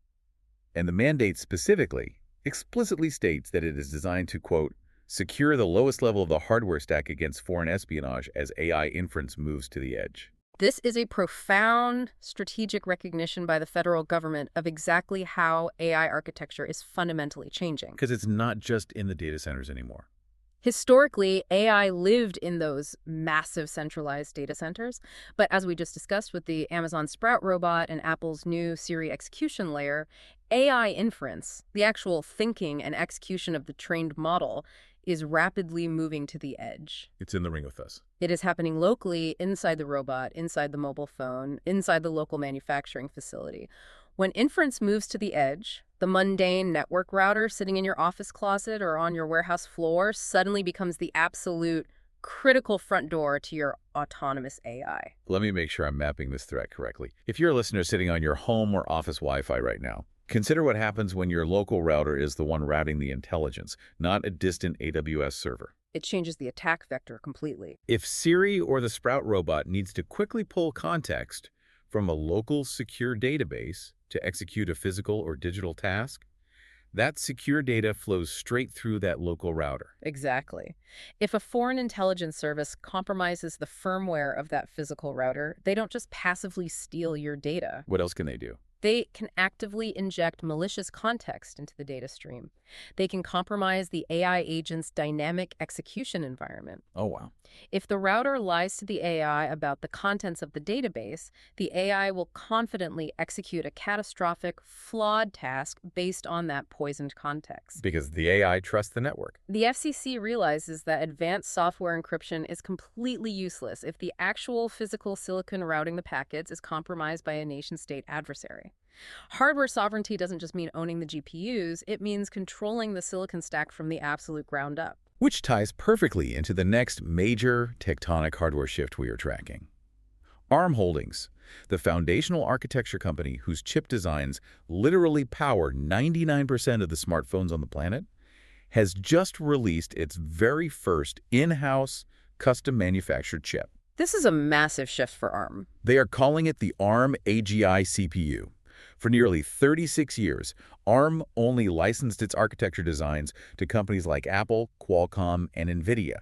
B: And the mandate specifically explicitly states that it is designed to, quote, secure the lowest level of the hardware stack against foreign espionage as AI inference moves to the edge.
C: This is a profound strategic recognition by the federal government of exactly how AI architecture is fundamentally changing.
B: Because it's not just in the data centers anymore.
C: Historically, AI lived in those massive centralized data centers, but as we just discussed with the Amazon Sprout robot and Apple's new Siri execution layer, AI inference, the actual thinking and execution of the trained model, is rapidly moving to the edge.
B: It's in the ring with us.
C: It is happening locally, inside the robot, inside the mobile phone, inside the local manufacturing facility. When inference moves to the edge, the mundane network router sitting in your office closet or on your warehouse floor suddenly becomes the absolute critical front door to your autonomous AI.
B: Let me make sure I'm mapping this threat correctly. If you're a listener sitting on your home or office Wi-Fi right now, consider what happens when your local router is the one routing the intelligence, not a distant AWS server.
C: It changes the attack vector completely.
B: If Siri or the Sprout robot needs to quickly pull context from a local secure database to execute a physical or digital task, that secure data flows straight through that local router.
C: Exactly. If a foreign intelligence service compromises the firmware of that physical router, they don't just passively steal your data.
B: What else can they do?
C: They can actively inject malicious context into the data stream. They can compromise the AI agent's dynamic execution environment.
B: Oh, wow.
C: If the router lies to the AI about the contents of the database, the AI will confidently execute a catastrophic, flawed task based on that poisoned context.
B: Because the AI trusts the network.
C: The FCC realizes that advanced software encryption is completely useless if the actual physical silicon routing the packets is compromised by a nation-state adversary. Hardware sovereignty doesn't just mean owning the GPUs, it means controlling the silicon stack from the absolute ground up.
B: Which ties perfectly into the next major tectonic hardware shift we are tracking. ARM Holdings, the foundational architecture company whose chip designs literally power 99% of the smartphones on the planet, has just released its very first in-house custom manufactured chip.
C: This is a massive shift for ARM.
B: They are calling it the ARM AGI CPU. For nearly 36 years, ARM only licensed its architecture designs to companies like Apple, Qualcomm, and NVIDIA.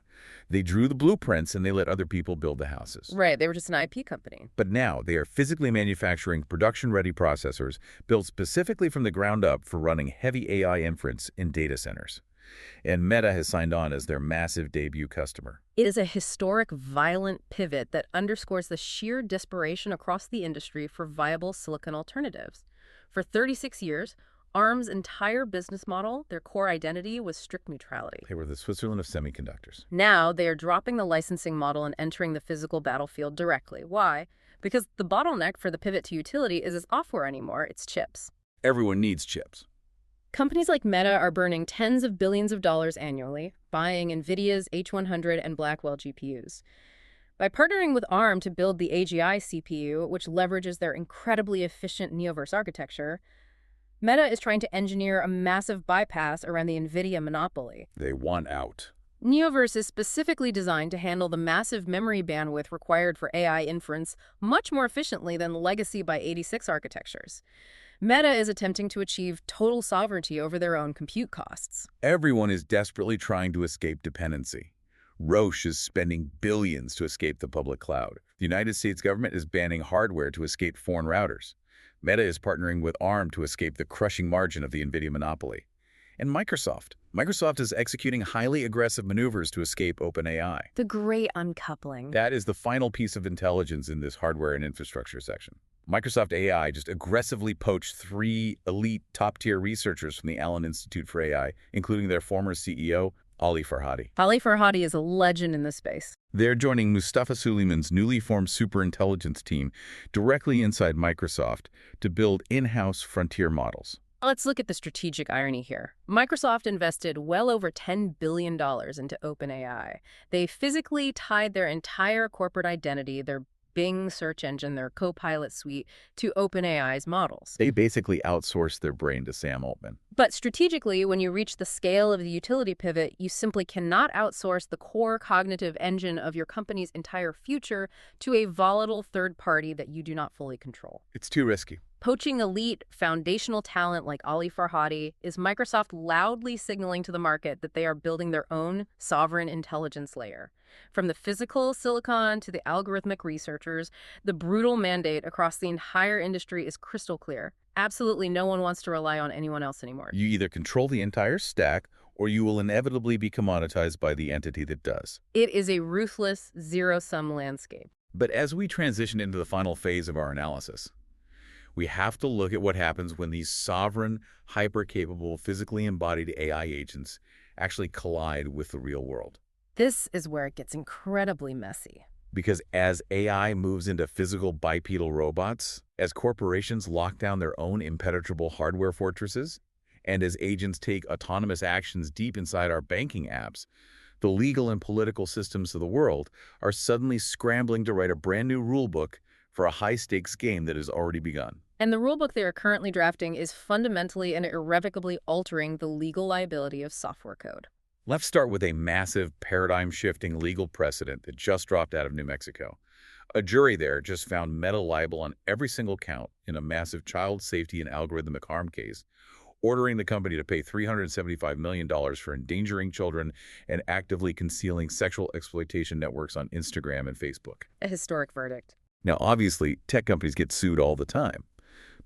B: They drew the blueprints and they let other people build the houses.
C: Right, they were just an IP company.
B: But now they are physically manufacturing production-ready processors built specifically from the ground up for running heavy AI inference in data centers. And Meta has signed on as their massive debut customer.
C: It is a historic, violent pivot that underscores the sheer desperation across the industry for viable silicon alternatives. For 36 years, ARM's entire business model, their core identity, was strict neutrality.
B: They were the Switzerland of semiconductors.
C: Now, they are dropping the licensing model and entering the physical battlefield directly. Why? Because the bottleneck for the pivot to utility isn't software anymore, it's chips.
B: Everyone needs chips.
C: Companies like Meta are burning tens of billions of dollars annually, buying NVIDIA's H100 and Blackwell GPUs. By partnering with ARM to build the AGI CPU, which leverages their incredibly efficient Neoverse architecture, Meta is trying to engineer a massive bypass around the NVIDIA monopoly.
B: They want out.
C: Neoverse is specifically designed to handle the massive memory bandwidth required for AI inference much more efficiently than the legacy by 86 architectures. Meta is attempting to achieve total sovereignty over their own compute costs.
B: Everyone is desperately trying to escape dependency. Roche is spending billions to escape the public cloud. The United States government is banning hardware to escape foreign routers. Meta is partnering with ARM to escape the crushing margin of the NVIDIA monopoly. And Microsoft. Microsoft is executing highly aggressive maneuvers to escape OpenAI.
C: The great uncoupling.
B: That is the final piece of intelligence in this hardware and infrastructure section. Microsoft AI just aggressively poached 3 elite top-tier researchers from the Allen Institute for AI, including their former CEO, Ali Farhadi.
C: Ali Farhadi is a legend in this space.
B: They're joining Mustafa Suleyman's newly formed Superintelligence team directly inside Microsoft to build in-house frontier models.
C: Let's look at the strategic irony here. Microsoft invested well over $10 billion into OpenAI. They physically tied their entire corporate identity, their Bing search engine, their Copilot suite, to OpenAI's models.
B: They basically outsourced their brain to Sam Altman.
C: But strategically, when you reach the scale of the utility pivot, you simply cannot outsource the core cognitive engine of your company's entire future to a volatile third party that you do not fully control.
B: It's too risky.
C: Poaching elite, foundational talent like Ali Farhadi is Microsoft loudly signaling to the market that they are building their own sovereign intelligence layer. From the physical silicon to the algorithmic researchers, the brutal mandate across the entire industry is crystal clear. Absolutely no one wants to rely on anyone else anymore.
B: You either control the entire stack, or you will inevitably be commoditized by the entity that does.
C: It is a ruthless, zero-sum landscape.
B: But as we transition into the final phase of our analysis, we have to look at what happens when these sovereign, hyper-capable, physically embodied AI agents actually collide with the real world.
C: This is where it gets incredibly messy.
B: Because as AI moves into physical bipedal robots, as corporations lock down their own impenetrable hardware fortresses, and as agents take autonomous actions deep inside our banking apps, the legal and political systems of the world are suddenly scrambling to write a brand new rulebook for a high-stakes game that has already begun.
C: And the rulebook they are currently drafting is fundamentally and irrevocably altering the legal liability of software code.
B: Let's start with a massive, paradigm-shifting legal precedent that just dropped out of New Mexico. A jury there just found Meta liable on every single count in a massive child safety and algorithmic harm case, ordering the company to pay $375 million for endangering children and actively concealing sexual exploitation networks on Instagram and Facebook.
C: A historic verdict.
B: Now, obviously, tech companies get sued all the time,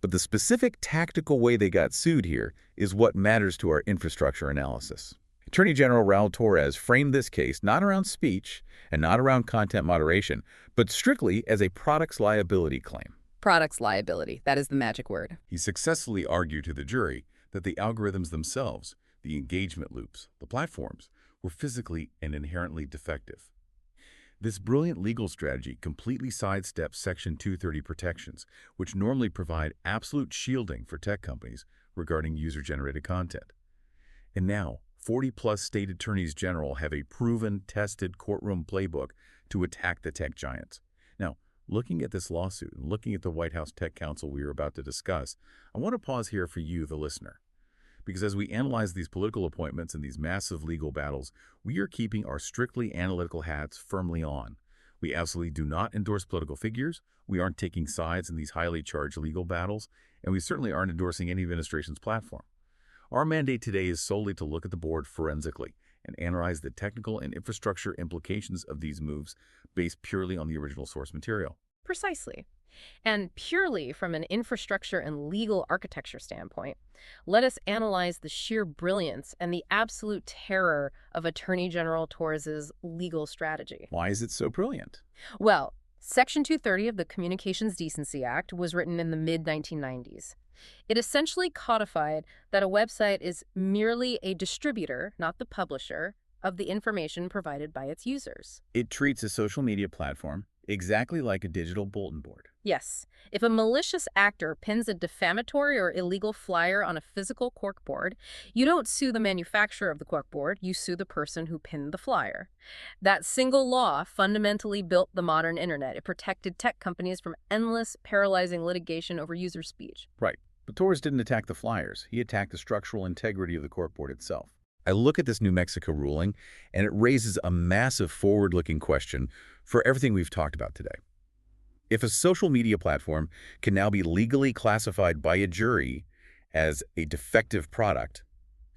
B: but the specific tactical way they got sued here is what matters to our infrastructure analysis. Attorney General Raul Torres framed this case not around speech and not around content moderation, but strictly as a products liability claim.
C: Products liability, that is the magic word.
B: He successfully argued to the jury that the algorithms themselves, the engagement loops, the platforms, were physically and inherently defective. This brilliant legal strategy completely sidesteps Section 230 protections, which normally provide absolute shielding for tech companies regarding user-generated content. And now, 40-plus state attorneys general have a proven, tested courtroom playbook to attack the tech giants. Now, looking at this lawsuit and looking at the White House Tech Council we are about to discuss, I want to pause here for you, the listener. Because as we analyze these political appointments and these massive legal battles, we are keeping our strictly analytical hats firmly on. We absolutely do not endorse political figures, we aren't taking sides in these highly charged legal battles, and we certainly aren't endorsing any administration's platform. Our mandate today is solely to look at the board forensically and analyze the technical and infrastructure implications of these moves based purely on the original source material.
C: Precisely. And purely from an infrastructure and legal architecture standpoint, let us analyze the sheer brilliance and the absolute terror of Attorney General Torres's legal strategy.
B: Why is it so brilliant?
C: Well, Section 230 of the Communications Decency Act was written in the mid-1990s. It essentially codified that a website is merely a distributor, not the publisher, of the information provided by its users.
B: It treats a social media platform exactly like a digital bulletin board.
C: Yes. If a malicious actor pins a defamatory or illegal flyer on a physical corkboard, you don't sue the manufacturer of the corkboard, you sue the person who pinned the flyer. That single law fundamentally built the modern internet. It protected tech companies from endless, paralyzing litigation over user speech.
B: Right. But Torres didn't attack the flyers. He attacked the structural integrity of the corkboard itself. I look at this New Mexico ruling, and it raises a massive forward-looking question for everything we've talked about today. If a social media platform can now be legally classified by a jury as a defective product,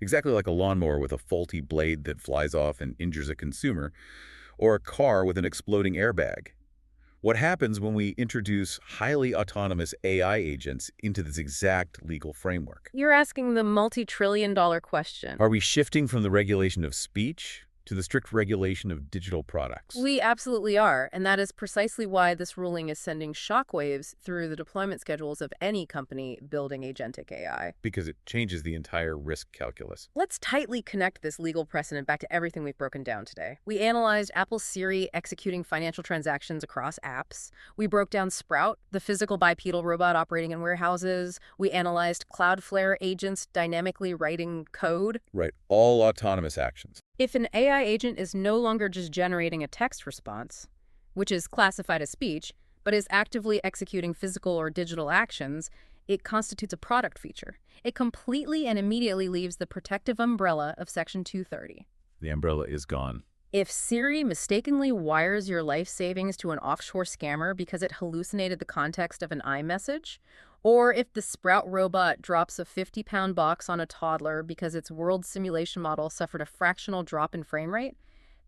B: exactly like a lawnmower with a faulty blade that flies off and injures a consumer, or a car with an exploding airbag, what happens when we introduce highly autonomous AI agents into this exact legal framework?
C: You're asking the multi-trillion-dollar question.
B: Are we shifting from the regulation of speech to the strict regulation of digital products?
C: We absolutely are, and that is precisely why this ruling is sending shockwaves through the deployment schedules of any company building agentic AI.
B: Because it changes the entire risk calculus.
C: Let's tightly connect this legal precedent back to everything we've broken down today. We analyzed Apple's Siri executing financial transactions across apps. We broke down Sprout, the physical bipedal robot operating in warehouses. We analyzed Cloudflare agents dynamically writing code.
B: Right, all autonomous actions.
C: If an AI agent is no longer just generating a text response, which is classified as speech, but is actively executing physical or digital actions, it constitutes a product feature. It completely and immediately leaves the protective umbrella of Section 230.
B: The umbrella is gone.
C: If Siri mistakenly wires your life savings to an offshore scammer because it hallucinated the context of an iMessage, or if the Sprout robot drops a 50-pound box on a toddler because its world simulation model suffered a fractional drop in frame rate,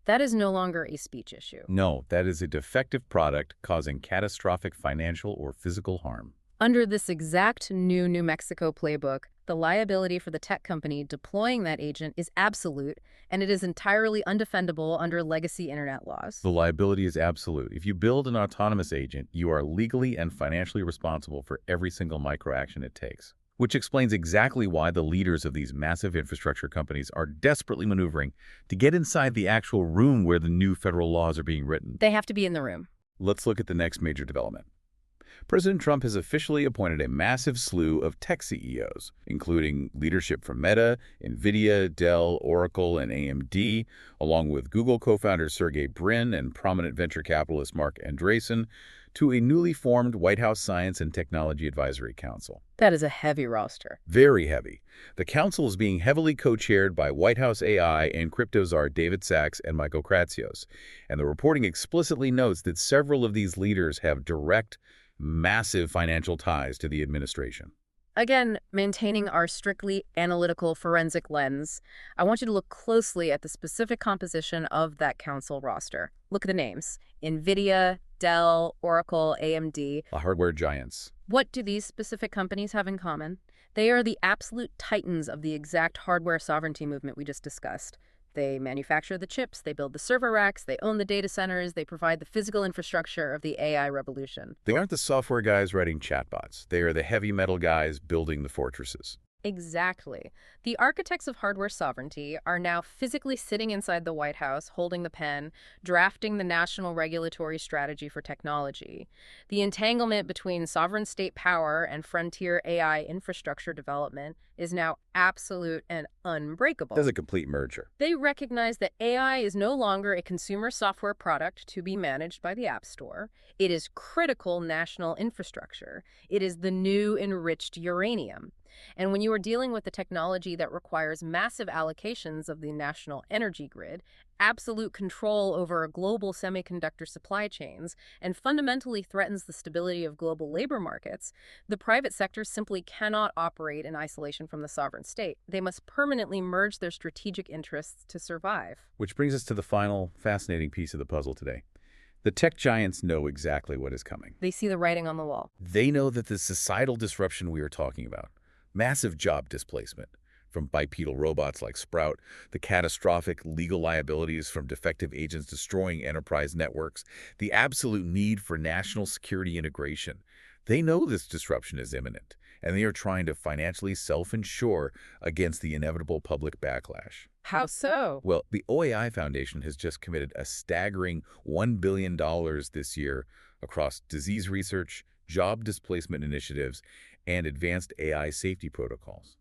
C: that is no longer a speech issue.
B: No, that is a defective product causing catastrophic financial or physical harm.
C: Under this exact new New Mexico playbook, the liability for the tech company deploying that agent is absolute, and it is entirely undefendable under legacy internet laws.
B: The liability is absolute. If you build an autonomous agent, you are legally and financially responsible for every single microaction it takes. Which explains exactly why the leaders of these massive infrastructure companies are desperately maneuvering to get inside the actual room where the new federal laws are being written.
C: They have to be in the room.
B: Let's look at the next major development. President Trump has officially appointed a massive slew of tech CEOs, including leadership from Meta, NVIDIA, Dell, Oracle, and AMD, along with Google co-founder Sergey Brin and prominent venture capitalist Mark Andreessen, to a newly formed White House Science and Technology Advisory Council.
C: That is a heavy roster.
B: Very heavy. The council is being heavily co-chaired by White House AI and crypto czar David Sachs and Michael Kratsios, and the reporting explicitly notes that several of these leaders have direct, massive financial ties to the administration.
C: Again, maintaining our strictly analytical forensic lens, I want you to look closely at the specific composition of that council roster. Look at the names: NVIDIA, Dell, Oracle, AMD.
B: The hardware giants.
C: What do these specific companies have in common? They are the absolute titans of the exact hardware sovereignty movement we just discussed. They manufacture the chips, they build the server racks, they own the data centers, they provide the physical infrastructure of the AI revolution.
B: They aren't the software guys writing chatbots. They are the heavy metal guys building the fortresses.
C: Exactly. The architects of hardware sovereignty are now physically sitting inside the White House, holding the pen, drafting the national regulatory strategy for technology. The entanglement between sovereign state power and frontier AI infrastructure development is now absolute and unbreakable.
B: There's a complete merger.
C: They recognize that AI is no longer a consumer software product to be managed by the App Store. It is critical national infrastructure. It is the new enriched uranium. And when you are dealing with the technology that requires massive allocations of the national energy grid, absolute control over global semiconductor supply chains, and fundamentally threatens the stability of global labor markets, the private sector simply cannot operate in isolation from the sovereign state. They must permanently merge their strategic interests to survive.
B: Which brings us to the final fascinating piece of the puzzle today. The tech giants know exactly what is coming.
C: They see the writing on the wall.
B: They know that the societal disruption we are talking about, massive job displacement from bipedal robots like Sprout, the catastrophic legal liabilities from defective agents destroying enterprise networks, the absolute need for national security integration. They know this disruption is imminent, and they are trying to financially self-insure against the inevitable public backlash.
C: How so?
B: Well, the OAI Foundation has just committed a staggering $1 billion this year across disease research, job displacement initiatives, and advanced AI safety protocols.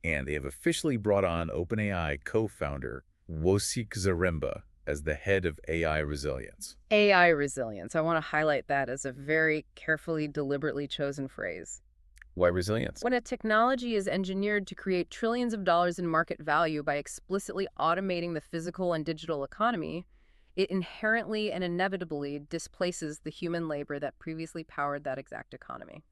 B: And they have officially brought on OpenAI co-founder Wosik Zaremba as the head of AI resilience.
C: AI resilience. I want to highlight that as a very carefully, deliberately chosen phrase.
B: Why resilience?
C: When a technology is engineered to create trillions of dollars in market value by explicitly automating the physical and digital economy, it inherently and inevitably displaces the human labor that previously powered that exact economy.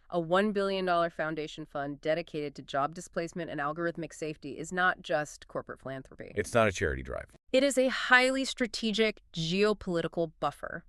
C: A $1 billion foundation fund dedicated to job displacement and algorithmic safety is not just corporate philanthropy.
B: It's not a charity drive.
C: It is a highly strategic geopolitical buffer.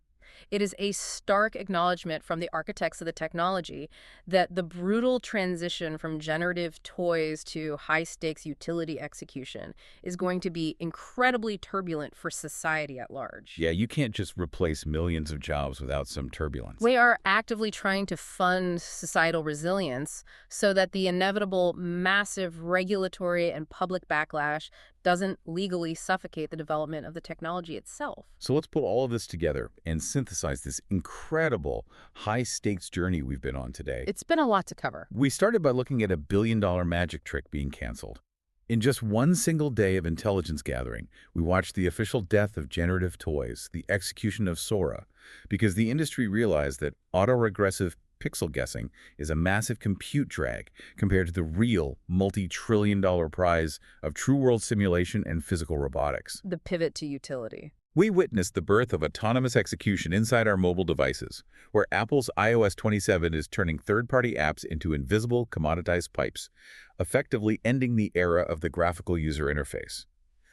C: It is a stark acknowledgement from the architects of the technology that the brutal transition from generative toys to high-stakes utility execution is going to be incredibly turbulent for society at large.
B: Yeah, you can't just replace millions of jobs without some turbulence.
C: We are actively trying to fund societal resilience so that the inevitable massive regulatory and public backlash doesn't legally suffocate the development of the technology itself.
B: So let's put all of this together and synthesize this incredible high-stakes journey we've been on today.
C: It's been a lot to cover.
B: We started by looking at a billion-dollar magic trick being canceled. In just one single day of intelligence gathering, we watched the official death of generative toys, the execution of Sora, because the industry realized that autoregressive pixel guessing is a massive compute drag compared to the real multi-trillion-dollar prize of true-world simulation and physical robotics.
C: The pivot to utility.
B: We witnessed the birth of autonomous execution inside our mobile devices, where Apple's iOS 27 is turning third-party apps into invisible, commoditized pipes, effectively ending the era of the graphical user interface.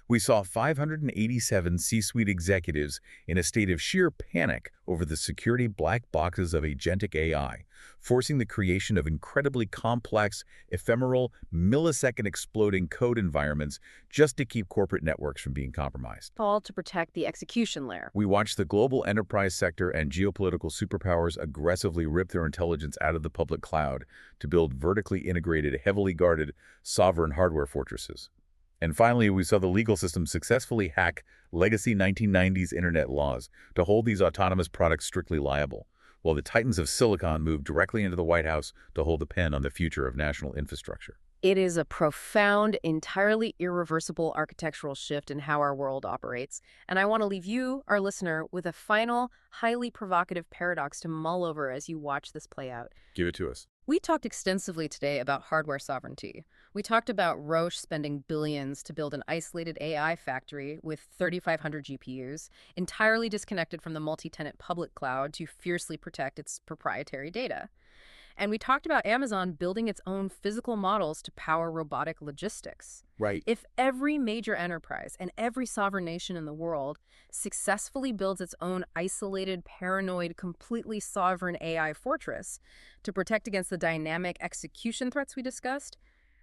B: We saw 587 C-suite executives in a state of sheer panic over the security black boxes of agentic AI, forcing the creation of incredibly complex, ephemeral, millisecond exploding code environments just to keep corporate networks from being compromised.
C: All to protect the execution layer.
B: We watched the global enterprise sector and geopolitical superpowers aggressively rip their intelligence out of the public cloud to build vertically integrated, heavily guarded, sovereign hardware fortresses. And finally, we saw the legal system successfully hack legacy 1990s internet laws to hold these autonomous products strictly liable, while the titans of Silicon moved directly into the White House to hold the pen on the future of national infrastructure.
C: It is a profound, entirely irreversible architectural shift in how our world operates. And I want to leave you, our listener, with a final, highly provocative paradox to mull over as you watch this play out.
B: Give it to us.
C: We talked extensively today about hardware sovereignty. We talked about Roche spending billions to build an isolated AI factory with 3,500 GPUs, entirely disconnected from the multi-tenant public cloud to fiercely protect its proprietary data. And we talked about Amazon building its own physical models to power robotic logistics.
B: Right.
C: If every major enterprise and every sovereign nation in the world successfully builds its own isolated, paranoid, completely sovereign AI fortress to protect against the dynamic execution threats we discussed,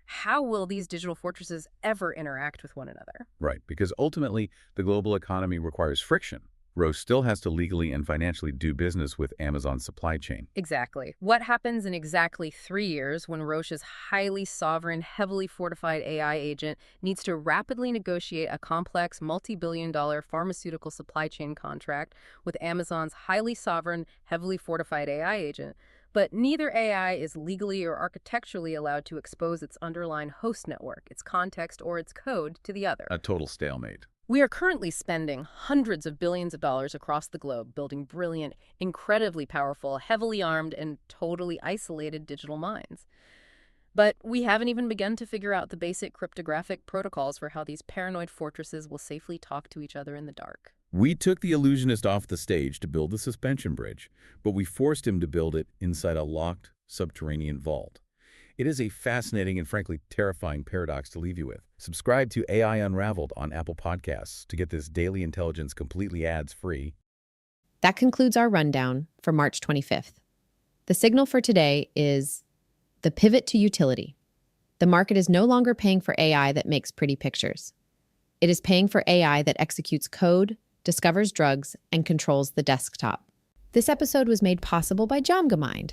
C: how will these digital fortresses ever interact with one another?
B: Right, because ultimately, the global economy requires friction. Roche still has to legally and financially do business with Amazon's supply chain.
C: Exactly. What happens in exactly 3 years when Roche's highly sovereign, heavily fortified AI agent needs to rapidly negotiate a complex, multi-billion-dollar pharmaceutical supply chain contract with Amazon's highly sovereign, heavily fortified AI agent? But neither AI is legally or architecturally allowed to expose its underlying host network, its context, or its code to the other.
B: A total stalemate.
C: We are currently spending hundreds of billions of dollars across the globe building brilliant, incredibly powerful, heavily armed, and totally isolated digital minds. But we haven't even begun to figure out the basic cryptographic protocols for how these paranoid fortresses will safely talk to each other in the dark.
B: We took the illusionist off the stage to build the suspension bridge, but we forced him to build it inside a locked, subterranean vault. It is a fascinating and frankly terrifying paradox to leave you with. Subscribe to AI Unraveled on Apple Podcasts to get this daily intelligence completely ads-free.
A: That concludes our rundown for March 25th. The signal for today is the pivot to utility. The market is no longer paying for AI that makes pretty pictures. It is paying for AI that executes code, discovers drugs, and controls the desktop. This episode was made possible by DjamgaMind.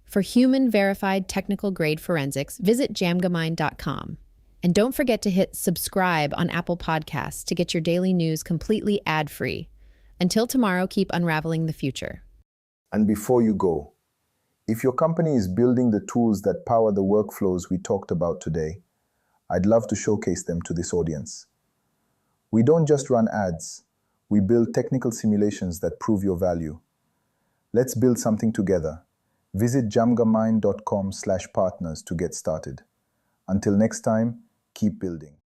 A: For human-verified technical-grade forensics, visit DjamgaMind.com. And don't forget to hit subscribe on Apple Podcasts to get your daily news completely ad-free. Until tomorrow, keep unraveling the future.
D: And before you go, if your company is building the tools that power the workflows we talked about today, I'd love to showcase them to this audience. We don't just run ads, we build technical simulations that prove your value. Let's build something together. Visit DjamgaMind.com/partners to get started. Until next time, keep building.